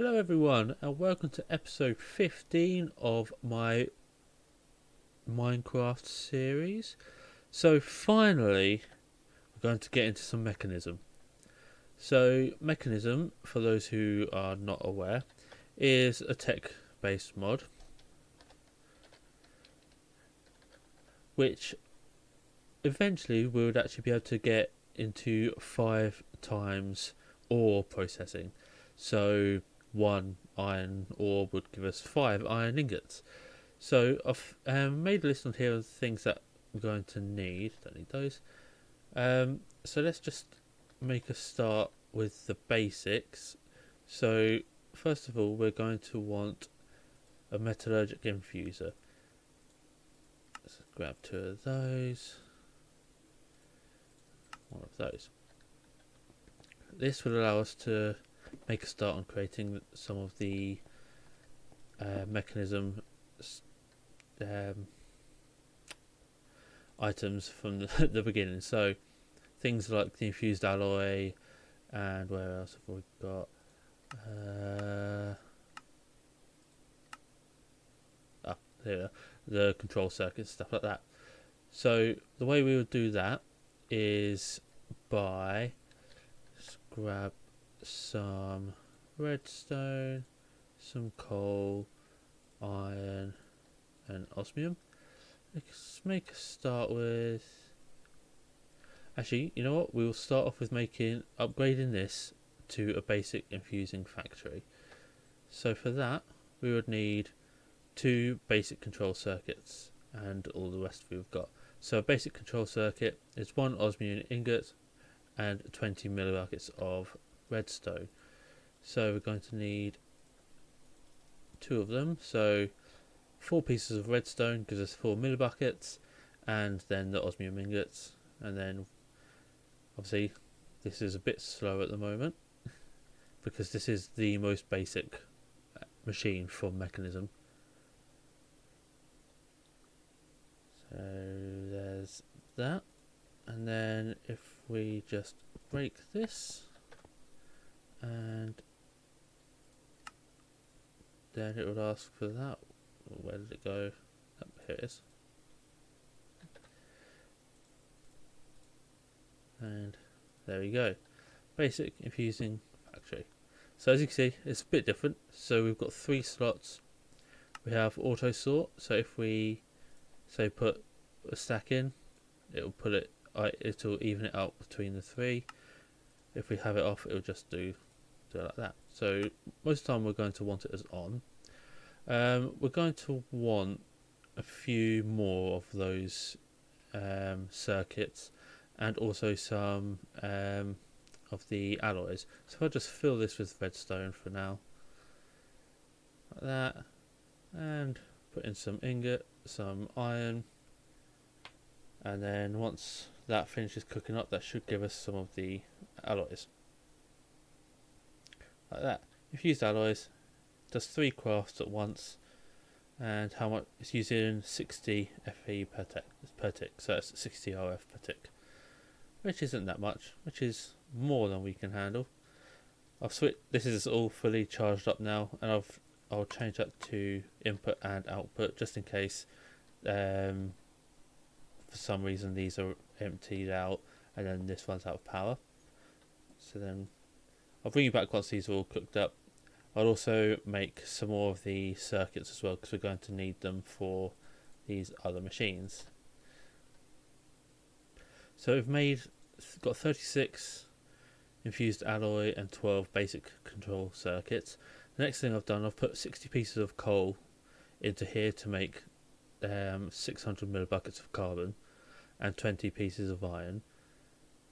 Hello everyone and welcome to episode 15 of my Minecraft series. So finally we're going to get into some mechanism. So mechanism, for those who are not aware, is a tech based mod which eventually we would actually be able to get into 5 times ore processing. So 1 iron ore would give us 5 iron ingots. So I've made a list on here of things that we're going to need. Don't need those. So let's just make a start with the basics. So first of all, we're going to want a metallurgic infuser. Let's grab 2 of those. 1 of those. This will allow us to make a start on creating some of the mechanism items from the beginning. So things like the infused alloy, and where else have we got? Here, the control circuits, stuff like that. So the way we would do that is by just grab some redstone, some coal, iron, and osmium. Let's make a start with. Actually, you know what? We will start off with upgrading this to a basic infusing factory. So for that, we would need 2 basic control circuits and all the rest we've got. So a basic control circuit is 1 osmium ingot and 20 millibuckets of redstone. So we're going to need 2 of them. So 4 pieces of redstone gives us 4 millibuckets, and then the osmium ingots, and then obviously this is a bit slow at the moment because this is the most basic machine for mechanism. So there's that, and then if we just break this, and then it would ask for that. Where did it go? Oh, here it is. And there we go. Basic infusing factory. So as you can see, it's a bit different. So we've got 3 slots. We have auto sort. So if we say put a stack in, it'll even it out between the 3. If we have it off, it'll just do it like that. So most of the time we're going to want it as on. We're going to want a few more of those circuits, and also some of the alloys. So I'll just fill this with redstone for now, like that, and put in some ingot, some iron, and then once that finishes cooking up, that should give us some of the alloys, like that. Infused alloys does 3 crafts at once, and how much? It's using 60 Fe per tick, so it's 60 RF per tick, which isn't that much, which is more than we can handle. I've switched. This is all fully charged up now, and I'll change that to input and output just in case for some reason these are emptied out and then this runs out of power. So then I'll bring you back once these are all cooked up. I'll also make some more of the circuits as well because we're going to need them for these other machines. So we've got 36 infused alloy and 12 basic control circuits. The next thing I've done, I've put 60 pieces of coal into here to make 600 millibuckets of carbon and 20 pieces of iron.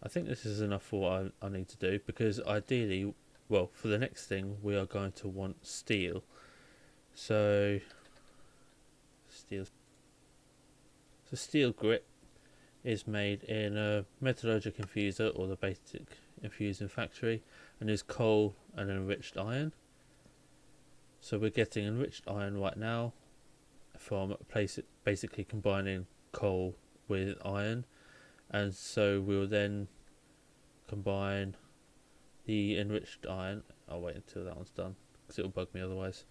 I think this is enough for what I need to do, because ideally, well, for the next thing we are going to want steel. So steel grit is made in a metallurgic infuser or the basic infusing factory, and is coal and enriched iron. So we're getting enriched iron right now from basically combining coal with iron, and so we'll then combine the enriched iron. I'll wait until that one's done because it'll bug me otherwise.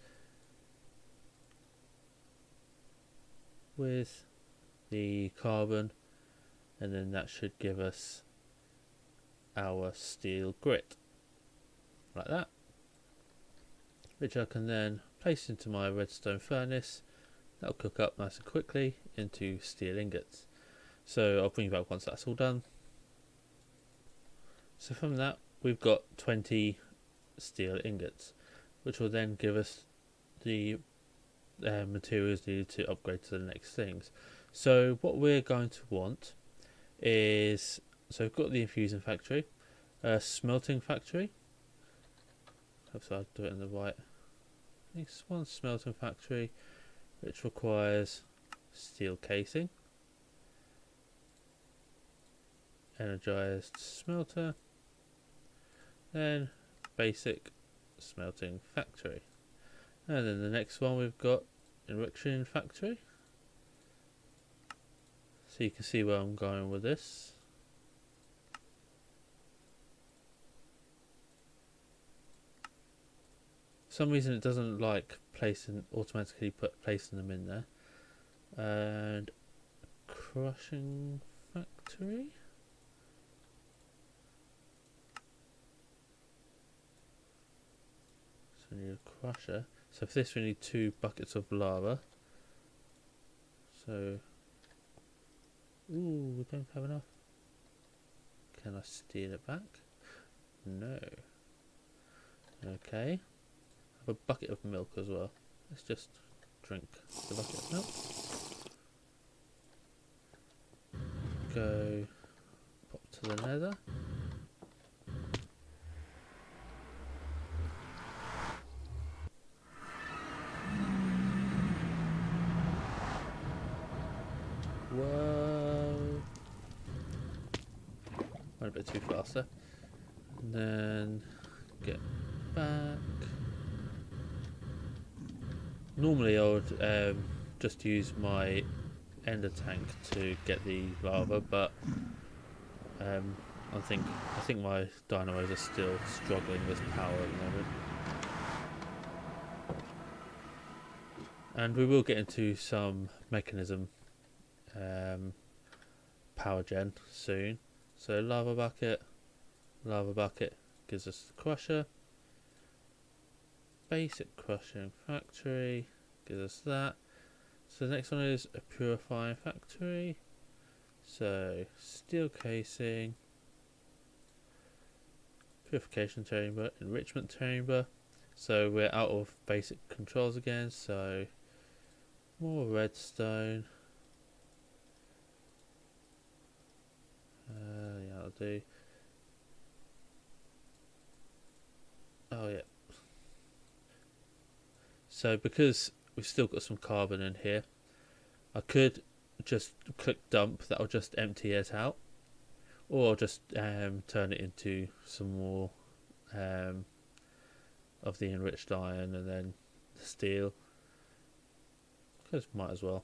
With the carbon, and then that should give us our steel grit, like that, which I can then place into my redstone furnace. That'll cook up nice and quickly into steel ingots. So I'll bring you back once that's all done. So from that we've got 20 steel ingots, which will then give us the materials needed to upgrade to the next things. So what we're going to want is, so we've got the infusing factory, a smelting factory. Hopefully I'll do it in the right. This one smelting factory, which requires steel casing, energized smelter, then basic smelting factory, and then the next one we've got enriching factory. So you can see where I'm going with this. For some reason it doesn't like automatically placing them in there. And crushing factory. So we need a crusher. So for this we need 2 buckets of lava. So, ooh, we don't have enough. Can I steal it back? No. Okay. Have a bucket of milk as well. Let's just drink the bucket of milk. Go pop to the nether. Whoa. Went a bit too fast there. And then get back. Normally I would just use my ender tank to get the lava, but I think my dynamos are still struggling with power at the moment. And we will get into some mechanism power gen soon. So lava bucket gives us the crusher. Basic crushing factory gives us that. So the next one is a purifying factory. So steel casing, purification chamber, enrichment chamber. So we're out of basic controls again, so more redstone. Yeah, I'll do. Oh yeah. So because we've still got some carbon in here, I could just click dump, that'll just empty it out, or I'll just turn it into some more of the enriched iron and then the steel, because might as well.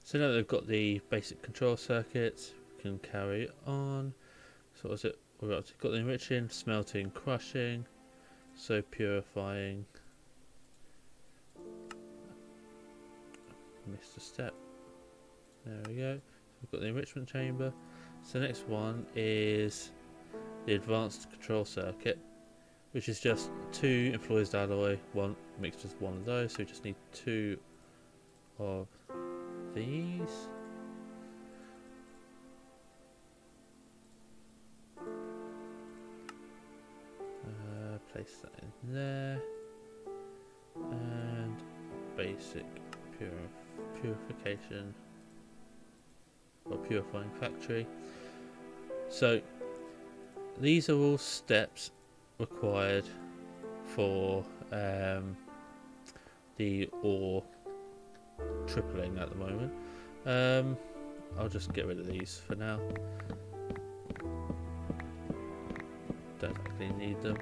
So now that we've got the basic control circuits, we can carry on. So what's it? We've got the enriching, smelting, crushing, so purifying. Missed a step. There we go. So we've got the enrichment chamber. So the next one is the advanced control circuit, which is just 2 influenced alloy, 1 mixed with 1 of those. So we just need 2 of these. Place that in there, and basic purification or purifying factory. So these are all steps required for the ore tripling at the moment. I'll just get rid of these for now. Don't actually need them.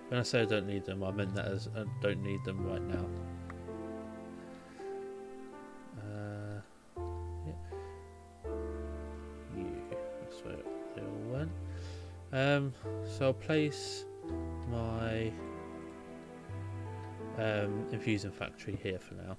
When I say I don't need them, I meant that as I don't need them right now. Yeah. That's where they all went. So I'll place my infusing factory here for now.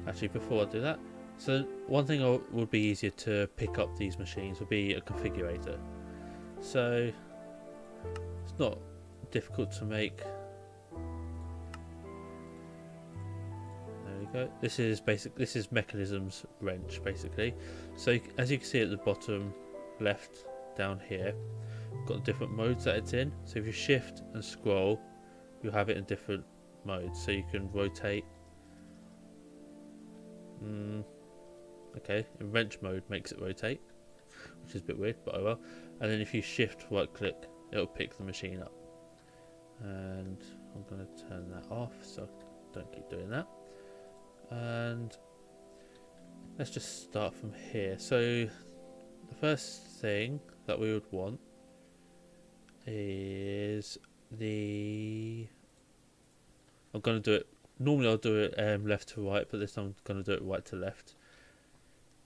Actually, before I do that, so one thing would be easier to pick up these machines would be a configurator. So it's not difficult to make. There we go. This is mechanisms wrench basically. So as you can see at the bottom left down here, got different modes that it's in. So if you shift and scroll, you'll have it in different modes. So you can rotate. Okay, in wrench mode makes it rotate, which is a bit weird, but oh well. And then if you shift right click, it'll pick the machine up. And I'm going to turn that off so I don't keep doing that. And let's just start from here. So the first thing that we would want is I'm going to do it. Normally I'll do it left to right, but this time I'm going to do it right to left,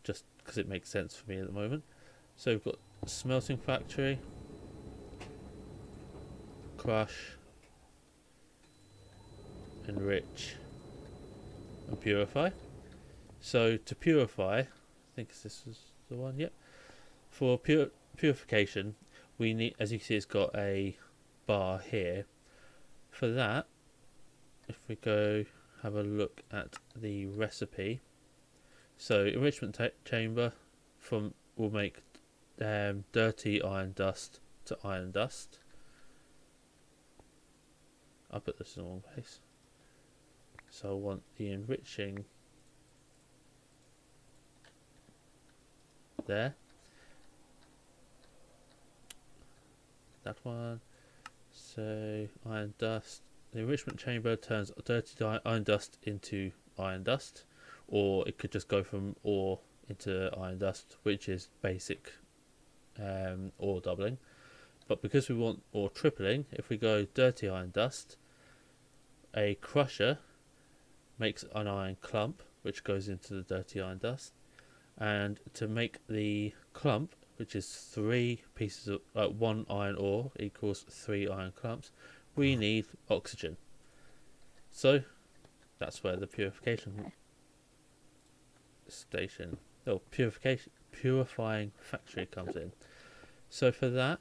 just because it makes sense for me at the moment. So we've got smelting factory, crush, enrich, and purify. So to purify, I think this is the one. Yep. For purification, we need, as you can see, it's got a bar here. For that, if we go have a look at the recipe, so enrichment chamber will make dirty iron dust to iron dust. I'll put this in the wrong place. So I want the enriching there. That one. So iron dust. The enrichment chamber turns dirty iron dust into iron dust, or it could just go from ore into iron dust, which is basic ore doubling. But because we want ore tripling, if we go dirty iron dust, a crusher makes an iron clump, which goes into the dirty iron dust. And to make the clump, which is 3 pieces of 1 iron ore equals 3 iron clumps, we need oxygen. So that's where the purification station, purifying factory comes in. So for that,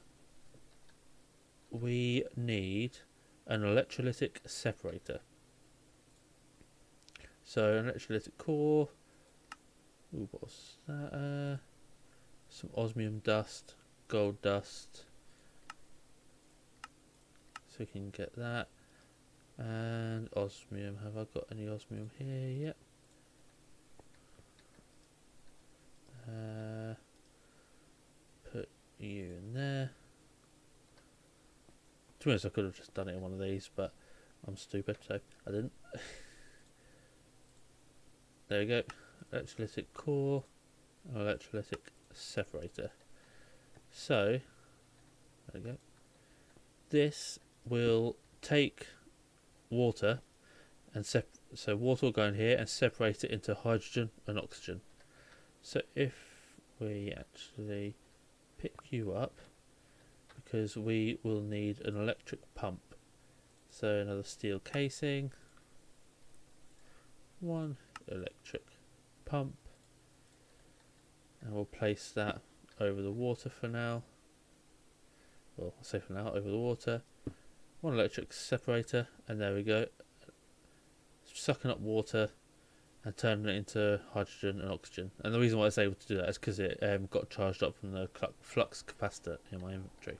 we need an electrolytic separator. So an electrolytic core. Ooh, what's that? Some osmium dust, gold dust. So we can get that. And osmium. Have I got any osmium here? Yep. Put you in there. To be honest, I could have just done it in one of these, but I'm stupid, so I didn't. There we go. Electrolytic core, electrolytic separator. So there we go. This will take water and so water will go in here and separate it into hydrogen and oxygen. So if we actually pick you up, because we will need an electric pump. So another steel casing, one electric pump, and we'll place that over the water for now. Well, I'll say for now, over the water. One electric separator, and there we go. Sucking up water and turning it into hydrogen and oxygen. And the reason why I was able to do that is because it got charged up from the flux capacitor in my inventory.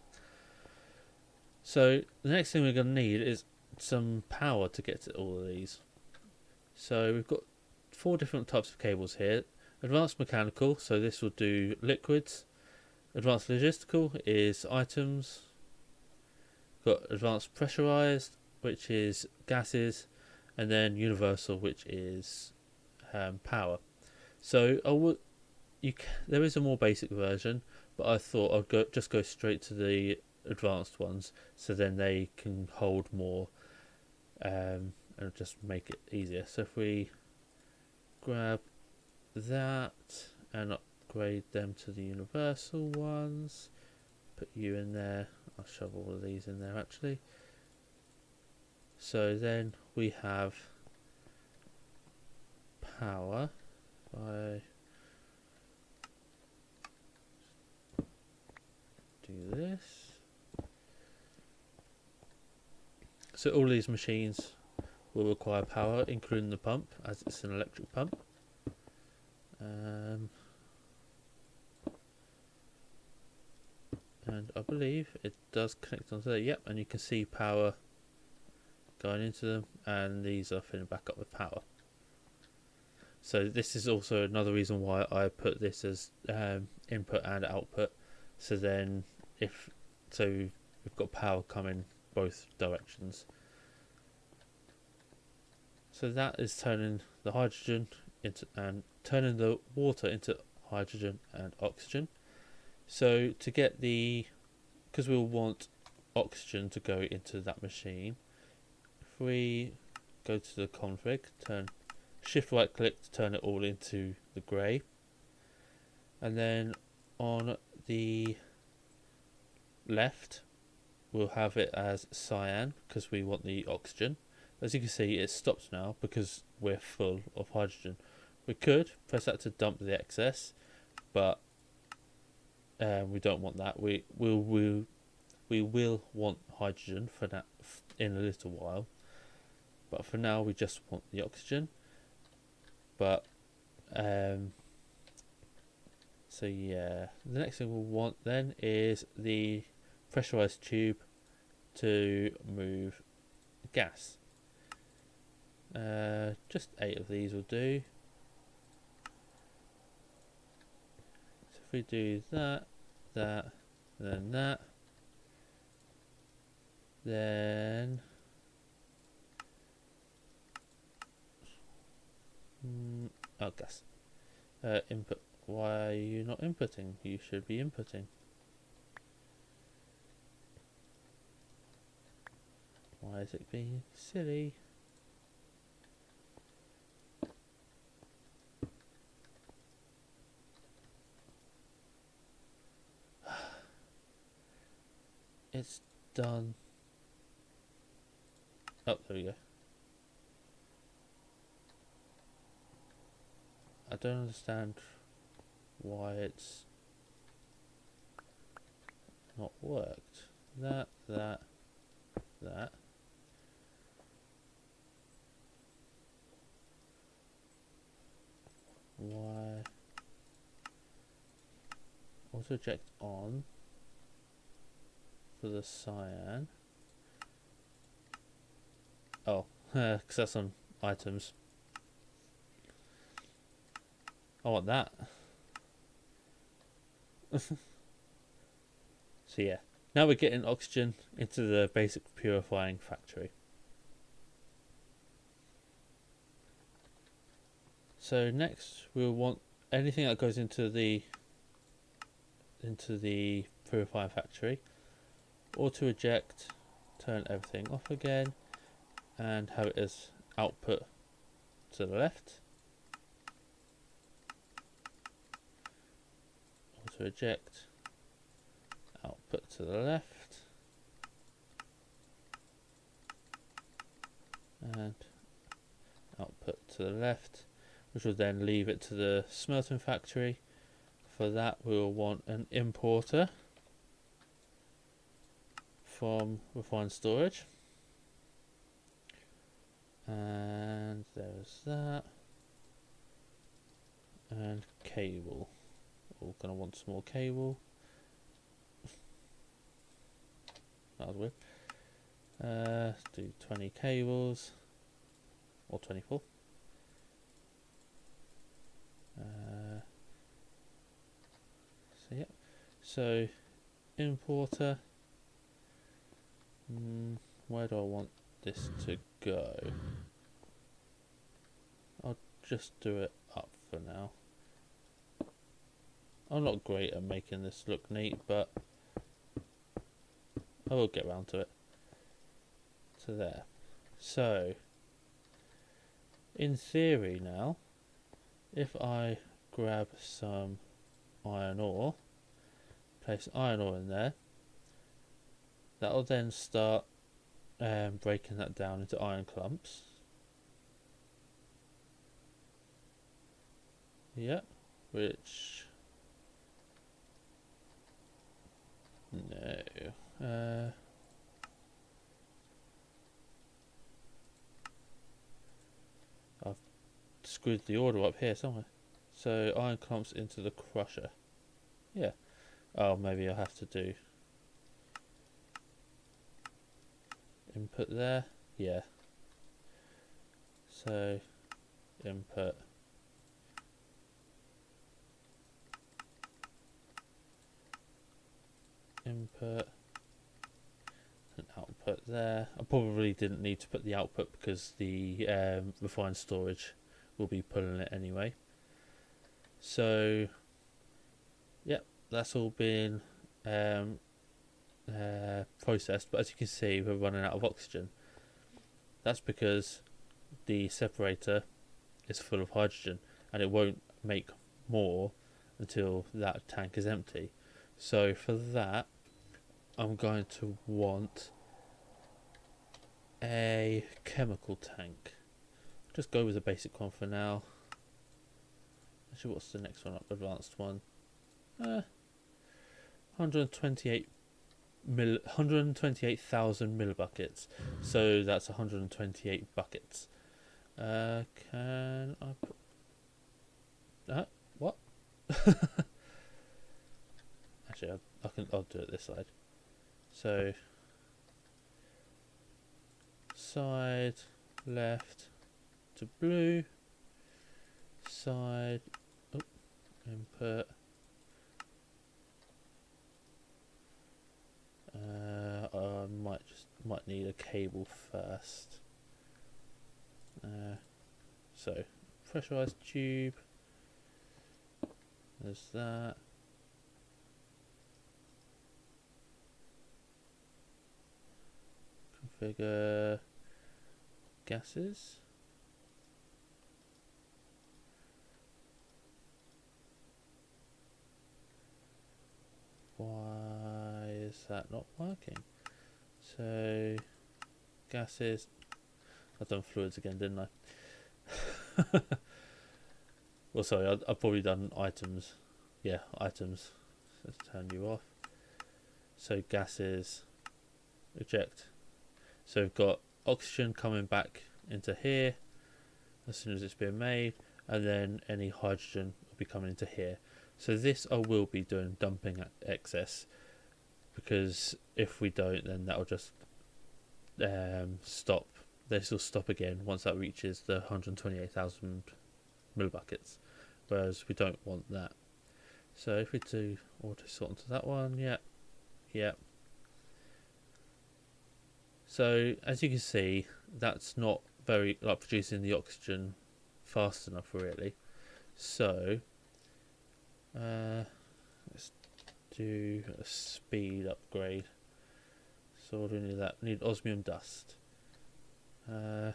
So the next thing we're going to need is some power to get to all of these. So we've got 4 different types of cables here. Advanced mechanical, so this will do liquids. Advanced logistical is items. Got advanced pressurized, which is gases, and then universal, which is power. So there is a more basic version, but I thought I'd just go straight to the advanced ones, so then they can hold more and just make it easier. So if we grab that and upgrade them to the universal ones, put you in there. I'll shove all of these in there actually. So then we have power. I do this. So all these machines will require power, including the pump, as it's an electric pump. And I believe it does connect onto there. Yep, and you can see power going into them, and these are filling back up with power. So this is also another reason why I put this as input and output. So then we've got power coming both directions. So that is turning the hydrogen into and turning the water into hydrogen and oxygen. So to get because we'll want oxygen to go into that machine, if we go to the config, shift right click to turn it all into the grey, and then on the left we'll have it as cyan because we want the oxygen. As you can see, it stops now because we're full of hydrogen. We could press that to dump the excess, but we don't want that. We will want hydrogen for that in a little while, but for now we just want the oxygen. But so yeah, the next thing we'll want then is the pressurized tube to move gas. Just 8 of these will do. So if we do that, then that, then gas. Input. Why are you not inputting? You should be inputting. Why is it being silly? It's done. Oh, there we go. I don't understand why it's not worked. That. Why? Auto eject on for the cyan. Oh, because that's on items. I want that. So yeah, now we're getting oxygen into the basic purifying factory. So next we'll want anything that goes into the purifying factory. Auto eject, turn everything off again, and have it as output to the left. Auto eject, output to the left, and output to the left, which will then leave it to the smelting factory. For that we will want an importer from refined storage, and there's that, and cable. We're going to want some more cable. That was weird. Do 20 cables, or 24. So yeah, so importer. Where do I want this to go? I'll just do it up for now. I'm not great at making this look neat, but I will get around to it. So there. So In theory now, if I grab some iron ore, place iron ore in there, that'll then start breaking that down into iron clumps. Yep, which no. I've screwed the order up here somewhere. So iron clumps into the crusher. Yeah. Oh, maybe I'll have to do input there. Yeah. So input. Input. And output there. I probably didn't need to put the output because the refined storage will be pulling it anyway. So, yep, that's all been processed, but as you can see, we're running out of oxygen. That's because the separator is full of hydrogen and it won't make more until that tank is empty. So for that, I'm going to want a chemical tank. Just go with the basic one for now. Actually, what's the next one up? Advanced one. 128,000 millibuckets. So that's 128 buckets. Can I put what? Actually, I'll do it this side. So side left to blue, side input. I might need a cable first. So pressurized tube. There's that. Configure gases. Why is that not working? So gases. I've done fluids again, didn't I? Well, sorry, I've probably done items. Yeah, items. Let's turn you off. So gases, eject. So we've got oxygen coming back into here as soon as it's been made, and then any hydrogen will be coming into here. So this I will be doing dumping at excess, because if we don't, then that'll just stop. This will stop again once that reaches the 128,000 millibuckets, whereas we don't want that. So if we do auto sort into that one, yeah. So as you can see, that's not very producing the oxygen fast enough really. So let's do a speed upgrade. So what do we need that? We need osmium dust. Nope.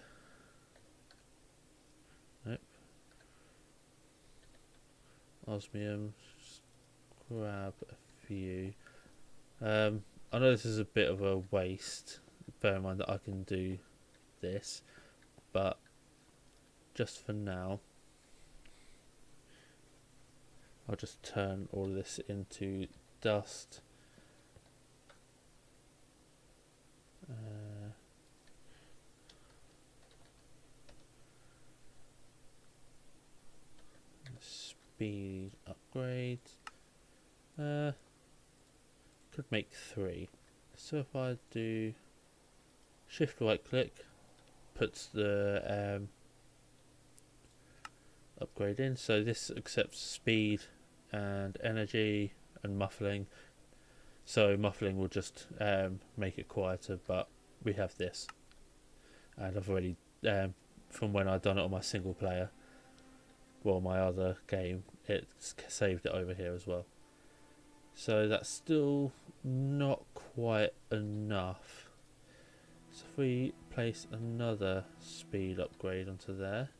Osmium. Just grab a few. I know this is a bit of a waste. Bear in mind that I can do this, but just for now, I'll just turn all of this into dust. Speed upgrade. Could make 3. So if I do shift right click, puts the upgrade in. So this accepts speed and energy and muffling. So muffling will just make it quieter, but we have this, and I've already from when I've done it on my single player, well, my other game, it's saved it over here as well. So that's still not quite enough. So if we place another speed upgrade onto there,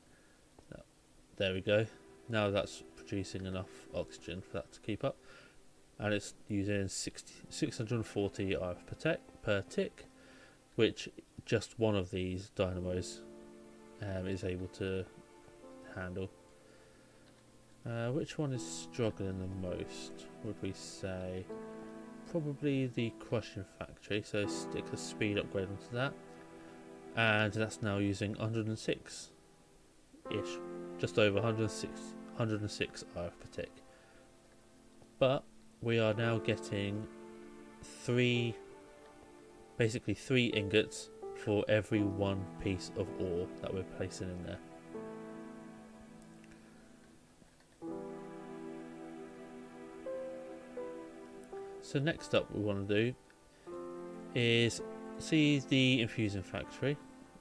There we go. Now that's producing enough oxygen for that to keep up. And it's using 640 RF per tick, which just one of these dynamos is able to handle. Which one is struggling the most, would we say? Probably the crushing factory, so stick a speed upgrade onto that. And that's now using 106 ish, just over 106 RF per tick. But we are now getting basically three ingots for every one piece of ore that we're placing in there. So next up we want to do is see the infusing factory.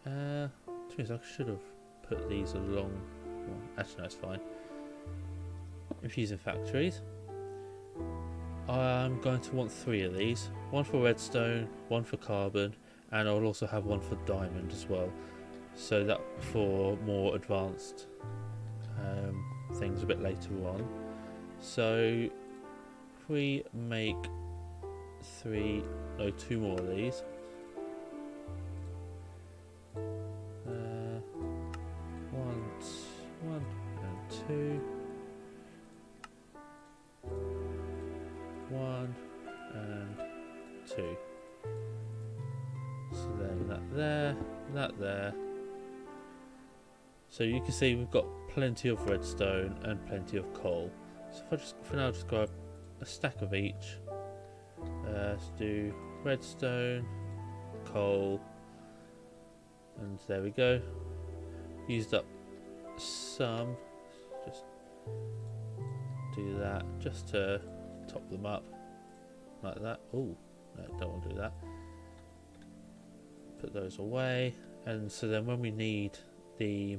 I should have put these along. Well, actually no, it's fine. Infusing factories. I'm going to want 3 of these. One for redstone, one for carbon, and I'll also have one for diamond as well. So that for more advanced things a bit later on. So if we make 2 more of these. One and 2. 1 and 2. So then that there. So you can see we've got plenty of redstone and plenty of coal. So if I just for now just grab a stack of each. Let's do redstone, coal, and there we go. Used up some. Just do that just to top them up like that. Oh no, don't want to do that. Put those away, and so then when we need the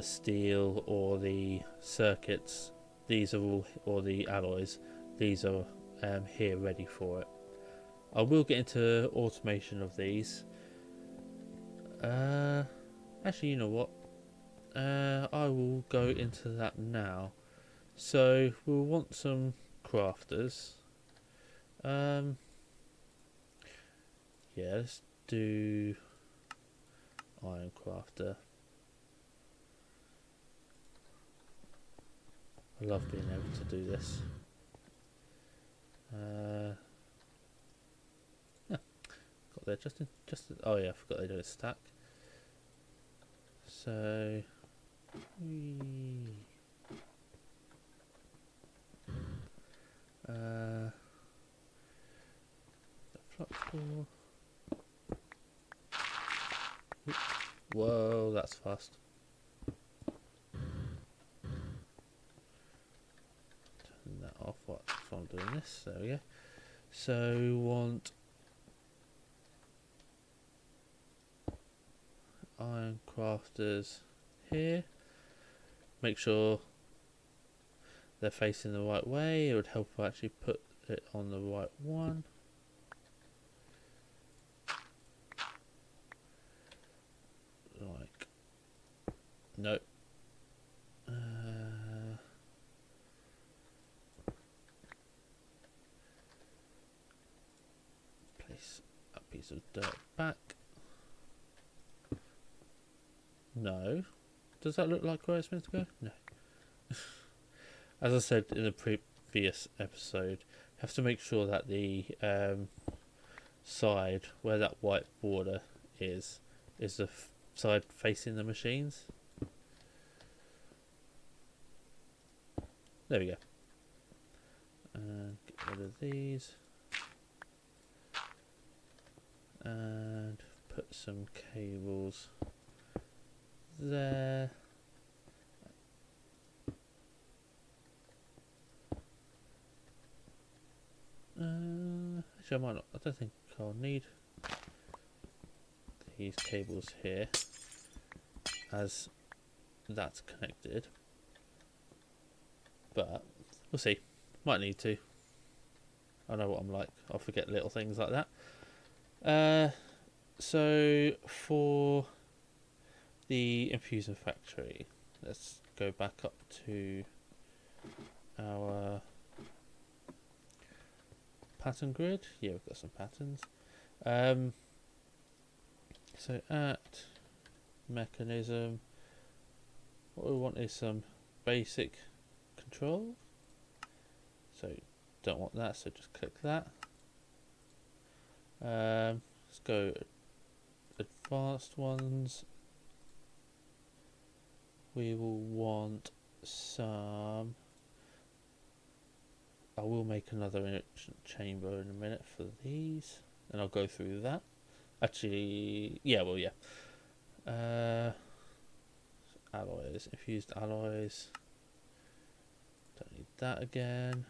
steel or the circuits, these are all, or the alloys, these are here ready for it. I will get into automation of these. Actually, you know what? I will go into that now. So we'll want some crafters. Yeah, let's do iron crafter. I love being able to do this. Yeah, got there just oh yeah, I forgot they do a stack. So the flux core. Whoa, that's fast. Turn that off while I'm doing this. There we go. So we want iron crafters here. Make sure they're facing the right way. It would help if I actually put it on the right one. Like, nope. Place a piece of dirt back. No. Does that look like where it's meant to go? No. As I said in the previous episode, you have to make sure that the side where that white border is the side facing the machines. There we go. And get rid of these. And put some cables there. Actually I might not, I don't think I'll need these cables here as that's connected, but we'll see, might need to. I know what I'm like, I'll forget little things like that. So for the infusion factory. Let's go back up to our pattern grid. Yeah, we've got some patterns. So at mechanism, what we want is some basic control. So don't want that, so just click that. Let's go advanced ones. We will want some. I will make another enrichment chamber in a minute for these, and I'll go through that. Actually, yeah, well, yeah. Alloys, infused alloys. Don't need that again.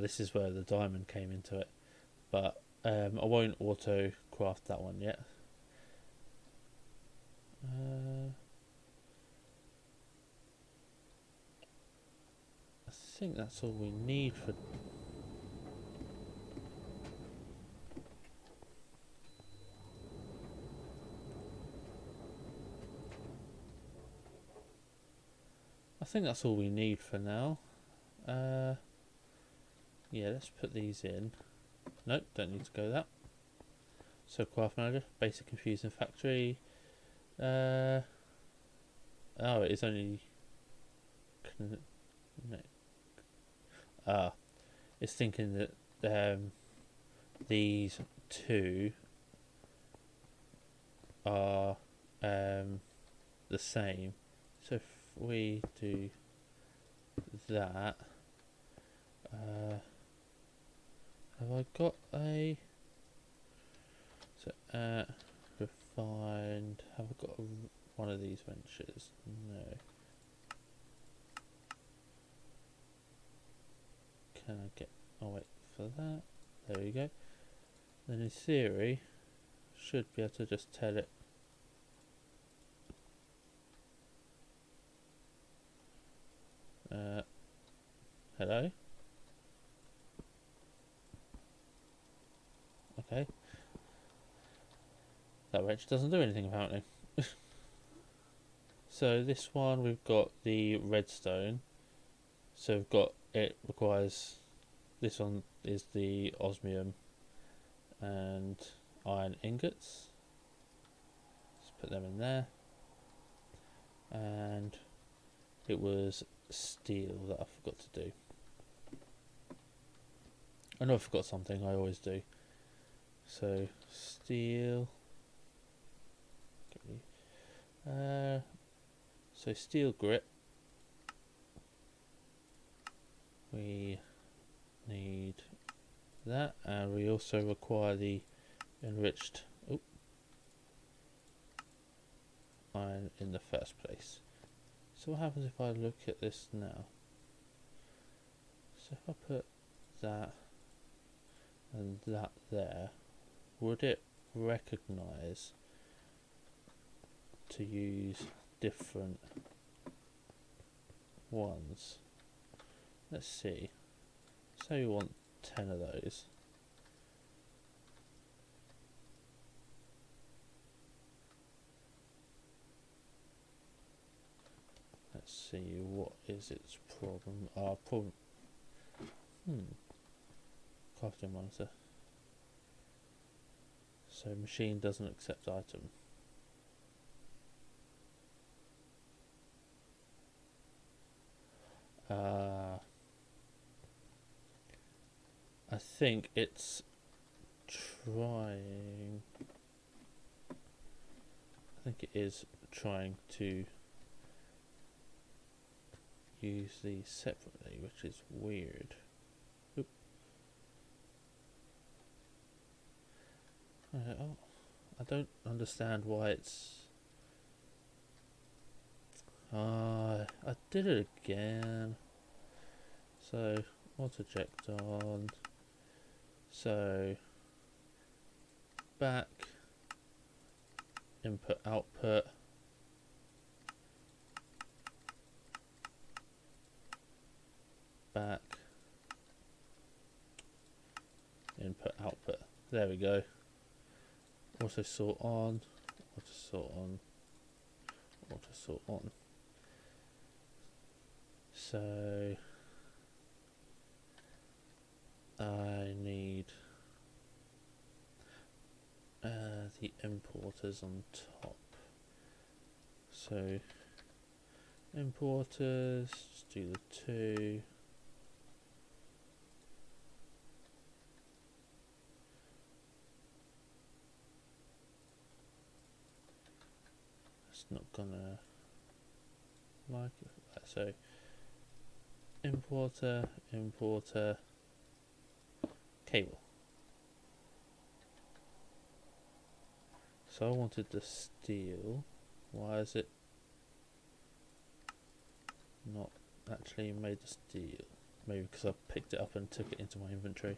This is where the diamond came into it, but I won't auto craft that one yet. I think that's all we need for. I think that's all we need for now. Yeah, let's put these in. Nope, don't need to go that. So craft manager, basic infusing factory. Oh, it is only. It's thinking that these two are the same. So if we do that, have I got a? So refined. Have I got one of these wrenches? No. Can I get? Oh wait for that. There we go. Then in theory, should be able to just tell it. Hello. Okay. That wrench doesn't do anything apparently. So this one we've got the redstone. So we've got, it requires, this one is the osmium and iron ingots. Let's put them in there. And it was steel that I forgot to do. I know I forgot something, I always do. So steel. So steel grit. We need that, and we also require the enriched iron in the first place. So what happens if I look at this now? So if I put that and that there, would it recognize to use different ones? Let's see. Say we want 10 of those. Let's see, what is its problem? Problem. Crafting monitor. So machine doesn't accept item. I think it's trying. I think it is trying to use these separately, which is weird. Oop. Oh, I don't understand why it's. I did it again. So auto eject on. So back, input output, back, input output. There we go. Auto sort on, auto sort on, auto sort on. So I need the importers on top. So importers, just do the 2. It's not gonna like it. So importer, importer, cable. So I wanted the steel. Why is it not actually made the steel? Maybe because I picked it up and took it into my inventory.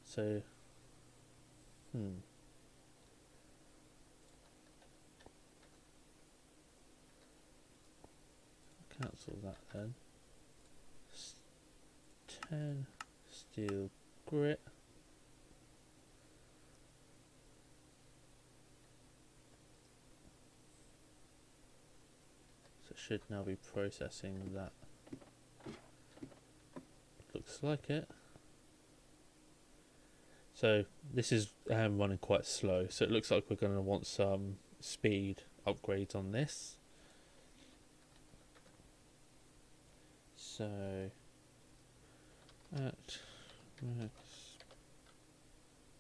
So, cancel that then. 10 steel grit. So it should now be processing that. Looks like it. So this is running quite slow, so it looks like we're going to want some speed upgrades on this. So at max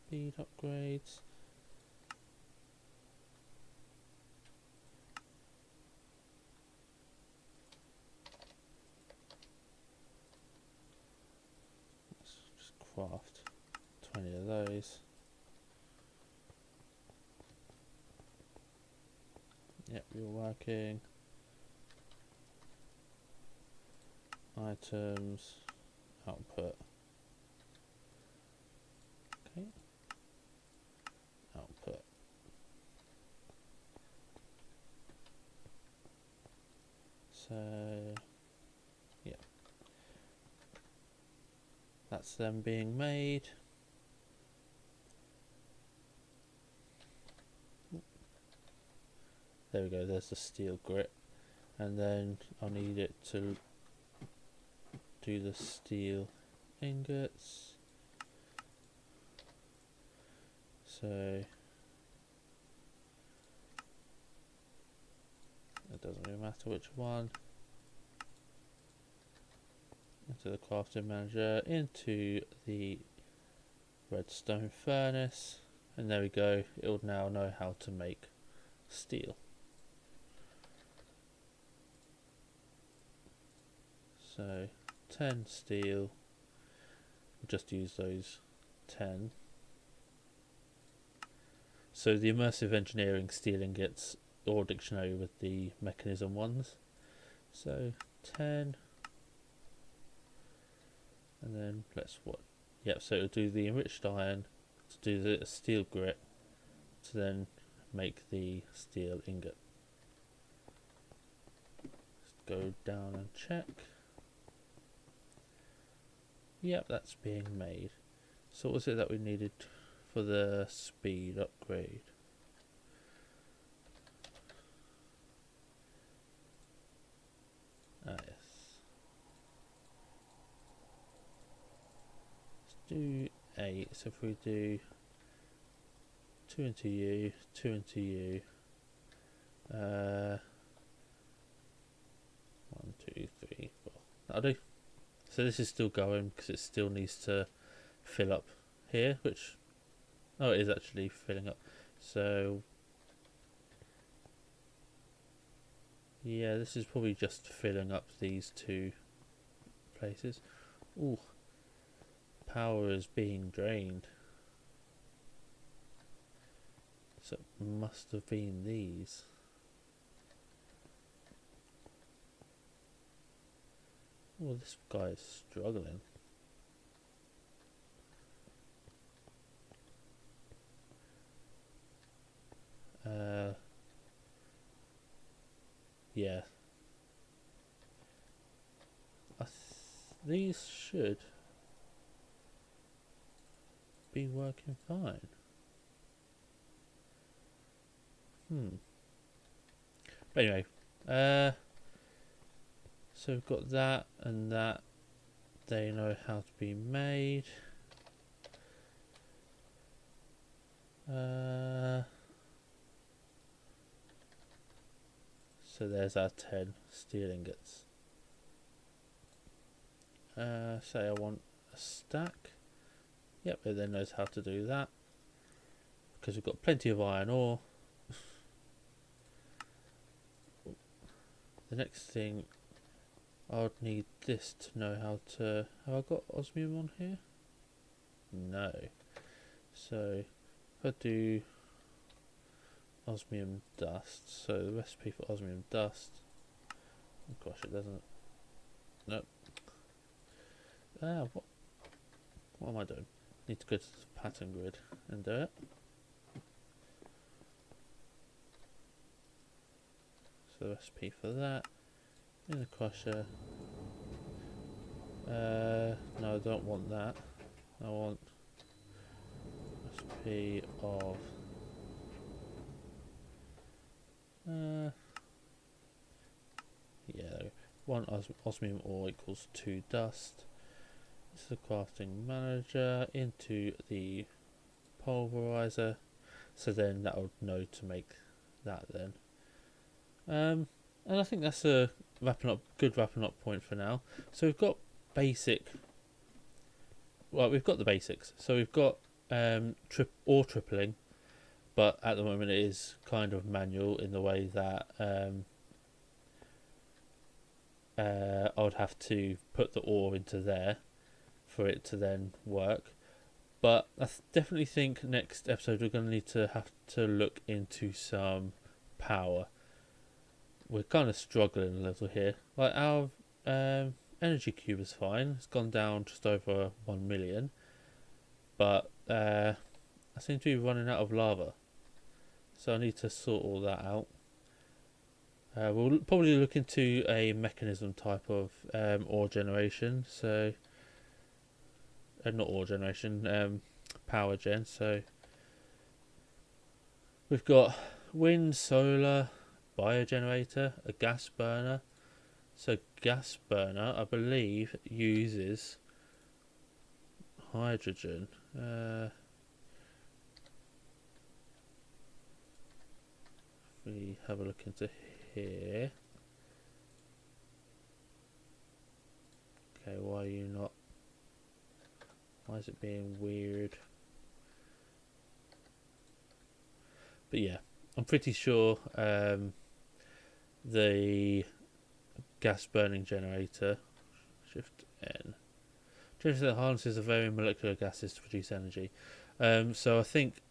speed upgrades. Let's just craft 20 of those. Yep, you're working. Items, output. Okay. Output. So, yeah. That's them being made. There we go, there's the steel grit. And then I'll need it to do the steel ingots. So it doesn't really matter which one. Into the crafting manager, into the redstone furnace, and there we go. It will now know how to make steel. So 10 steel, we'll just use those 10. So the immersive engineering steel ingots or dictionary with the mechanism ones. So 10, and then let's what? Yep. So it'll do the enriched iron to do the steel grit to then make the steel ingot. Let's go down and check. Yep, that's being made. So what was it that we needed for the speed upgrade? Ah, yes. Let's do 8. So if we do 2 into U, 2 into U, 1, 2, 3, 4. That'll do. So this is still going because it still needs to fill up here, which, oh, it is actually filling up. So yeah, this is probably just filling up these 2 places. Ooh, power is being drained. So it must have been these. Oh, this guy is struggling. Yeah. these should be working fine. But anyway, so we've got that and that. They know how to be made. So there's our 10 steel ingots. Say I want a stack. Yep, it then knows how to do that because we've got plenty of iron ore. The next thing, I would need this to know how to... Have I got osmium on here? No. So if I do osmium dust, so the recipe for osmium dust, oh gosh, it doesn't. Nope. What am I doing? Need to go to the pattern grid and do it. So the recipe for that in the crusher. No, I don't want that. I want recipe of yeah, 1 osmium ore equals 2 dust. This is the crafting manager into the pulverizer, so then that would know to make that then. And I think that's a good wrapping up point for now. So we've got we've got the basics. So we've got ore tripling, but at the moment it is kind of manual in the way that I would have to put the ore into there for it to then work. But I definitely think next episode we're going to need to have to look into some power. We're kind of struggling a little here. Like our energy cube is fine. It's gone down just over 1 million. But I seem to be running out of lava. So I need to sort all that out. We'll probably look into a mechanism type of ore generation. So, not ore generation, power gen. So we've got wind, solar, biogenerator, a gas burner. So gas burner, I believe, uses hydrogen. If we have a look into here. Okay, why are you not? Why is it being weird? But yeah, I'm pretty sure the gas burning generator, Shift N, generator that harnesses a varying molecular gases to produce energy. So I think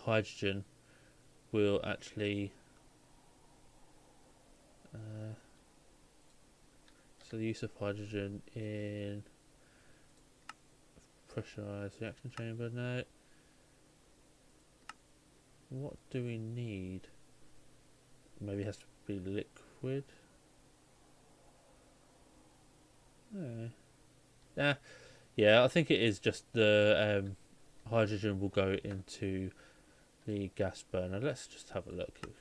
hydrogen will actually so the use of hydrogen in pressurized reaction chamber. No. What do we need? Maybe it has to be liquid. No. Yeah, I think it is just the hydrogen will go into the gas burner. Let's just have a look. It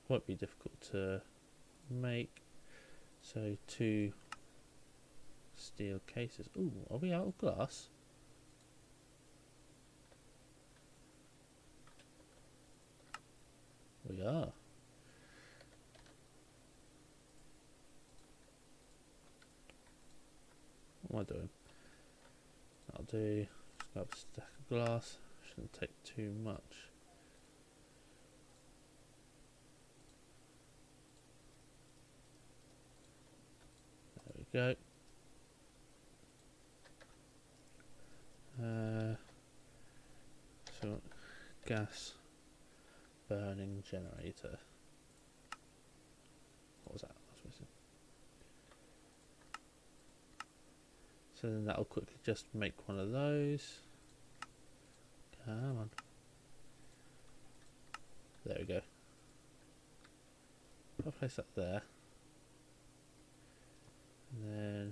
won't be difficult to make. So 2 steel cases. Ooh, are we out of glass? We are. What am I doing? I'll do just grab a stack of glass. Shouldn't take too much. There we go. So gas burning generator. What was that? I was missing. So then that'll quickly just make one of those. Come on. There we go. I'll place that there. And then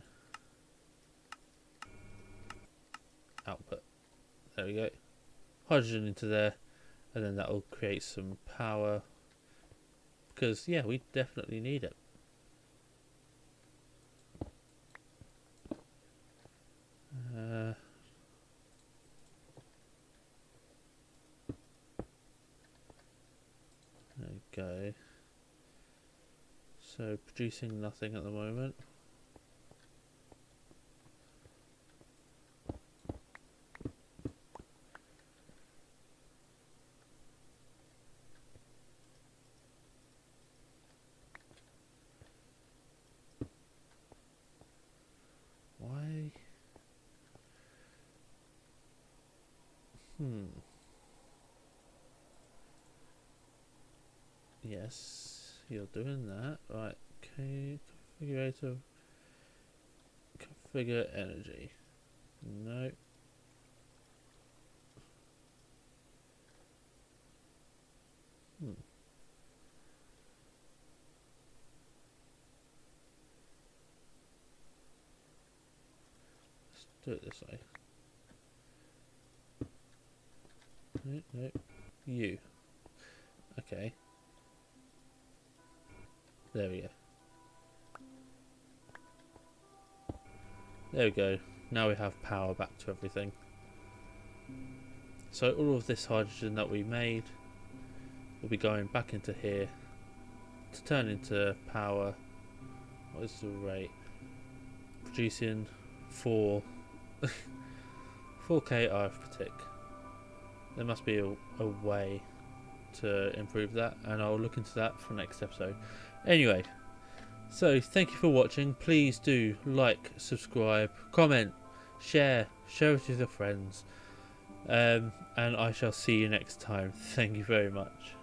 we go. Hydrogen into there, and then that will create some power. Because, yeah, we definitely need it. There we go. So, producing nothing at the moment. Why? Yes, you're doing that. Right, okay, configurator. Configure energy. No. Let's do it this way. No, no. You. Okay. There we go. There we go. Now we have power back to everything. So all of this hydrogen that we made will be going back into here to turn into power. What is the rate? Producing 4k RF per tick. There must be a way to improve that, and I'll look into that for next episode. Anyway, so thank you for watching. Please do like, subscribe, comment, share it with your friends, and I shall see you next time. Thank you very much.